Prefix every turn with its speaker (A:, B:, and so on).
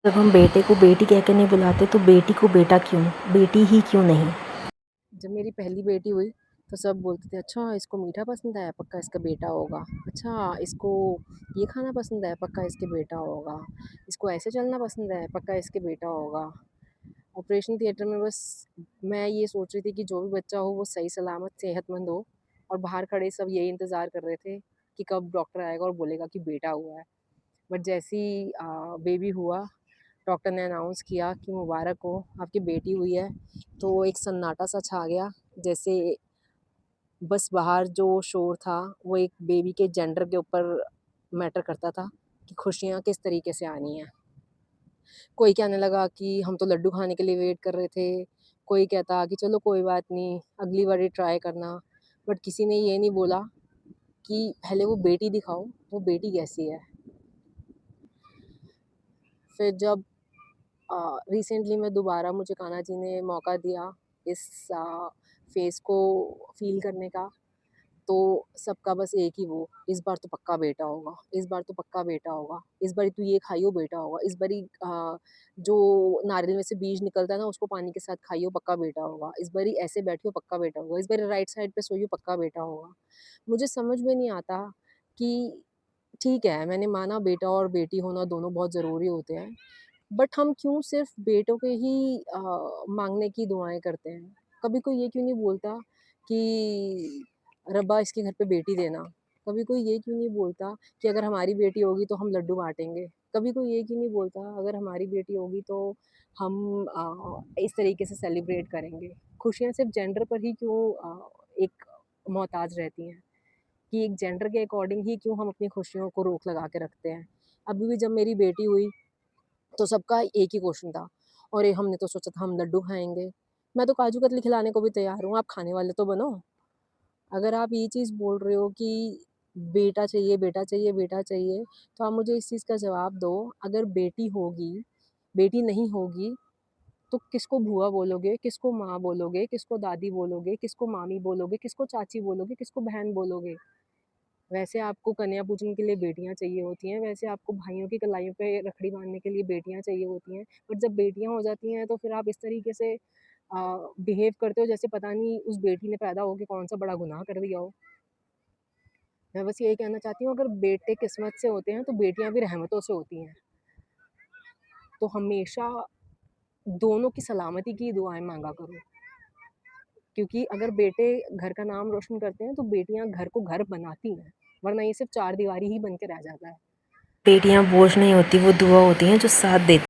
A: जब हम बेटे को बेटी कहकर नहीं बुलाते तो बेटी को बेटा क्यों, बेटी ही क्यों नहीं।
B: जब मेरी पहली बेटी हुई तो सब बोलते थे अच्छा इसको मीठा पसंद है पक्का इसका बेटा होगा, अच्छा इसको ये खाना पसंद है पक्का इसके बेटा होगा, इसको ऐसे चलना पसंद है पक्का इसके बेटा होगा। ऑपरेशन थिएटर में बस मैं ये सोच रही थी कि जो भी बच्चा हो वो सही सलामत सेहतमंद हो, और बाहर खड़े सब यही इंतज़ार कर रहे थे कि कब डॉक्टर आएगा और बोलेगा कि बेटा हुआ है। बट जैसे ही बेबी हुआ, डॉक्टर ने अनाउंस किया कि मुबारक हो आपकी बेटी हुई है, तो एक सन्नाटा सा छा गया। जैसे बस बाहर जो शोर था वो एक बेबी के जेंडर के ऊपर मैटर करता था कि खुशियाँ किस तरीके से आनी है। कोई कहने लगा कि हम तो लड्डू खाने के लिए वेट कर रहे थे, कोई कहता कि चलो कोई बात नहीं अगली बारी ट्राई करना, बट किसी ने ये नहीं बोला कि पहले वो बेटी दिखाओ, वो बेटी कैसी है। फिर जब रिसेंटली में दोबारा मुझे कान्हा जी ने मौका दिया इस फेज़ को फ़ील करने का, तो सबका बस एक ही वो, इस बार तो पक्का बेटा होगा, इस बार तो पक्का बेटा होगा, इस बारी तू ये खाइयो बेटा होगा, इस बारी जो नारियल में से बीज निकलता है ना उसको पानी के साथ खाइयो पक्का बेटा होगा, इस बारी ऐसे बैठियो पक्का बेटा होगा, इस बारी राइट साइड पे सोइयो पक्का बेटा होगा। मुझे समझ में नहीं आता कि ठीक है, मैंने माना बेटा और बेटी होना दोनों बहुत ज़रूरी होते हैं, बट हम क्यों सिर्फ़ बेटों के ही माँगने की दुआएँ करते हैं? कभी कोई ये क्यों नहीं बोलता कि रब्बा इसके घर पे बेटी देना? कभी कोई ये क्यों नहीं बोलता कि अगर हमारी बेटी होगी तो हम लड्डू बाँटेंगे? कभी कोई ये क्यों नहीं बोलता अगर हमारी बेटी होगी तो हम इस तरीके से सेलिब्रेट करेंगे? खुशियाँ सिर्फ़ जेंडर पर ही क्यों एक मोहताज रहती हैं? कि एक जेंडर के अकॉर्डिंग ही क्यों हम अपनी खुशियों को रोक लगा के रखते हैं? अभी भी जब मेरी बेटी हुई तो सबका एक ही क्वेश्चन था, अरे हमने तो सोचा था हम लड्डू खाएँगे। मैं तो काजू कतली खिलाने को भी तैयार हूँ, आप खाने वाले तो बनो। अगर आप ये चीज़ बोल रहे हो कि बेटा चाहिए, बेटा चाहिए, बेटा चाहिए, तो आप मुझे इस चीज़ का जवाब दो, अगर बेटी होगी, बेटी नहीं होगी, तो किसको बुआ बोलोगे, किसको माँ बोलोगे, किसको दादी बोलोगे, किसको मामी बोलोगे, किसको चाची बोलोगे, किसको बहन बोलोगे? वैसे आपको कन्या पूजन के लिए बेटियाँ चाहिए होती हैं, वैसे आपको भाइयों की कलाइयों पे रखड़ी बाँधने के लिए बेटियाँ चाहिए होती हैं। बट जब बेटियाँ हो जाती हैं तो फिर आप इस तरीके से बिहेव करते हो जैसे पता नहीं उस बेटी ने पैदा होके कौन-सा बड़ा गुनाह कर दिया हो। मैं बस यही कहना चाहती हूँ अगर बेटे किस्मत से होते हैं तो बेटियाँ भी रहमतों से होती हैं। तो हमेशा दोनों की सलामती की दुआएँ माँगा करो। क्योंकि अगर बेटे घर का नाम रोशन करते हैं तो बेटियाँ घर को घर बनाती हैं, वरना ये सिर्फ़ चारदीवारी ही बन के रह जाता है।
A: बेटियां बोझ नहीं होती, वो दुआ होती हैं जो साथ देती हैं।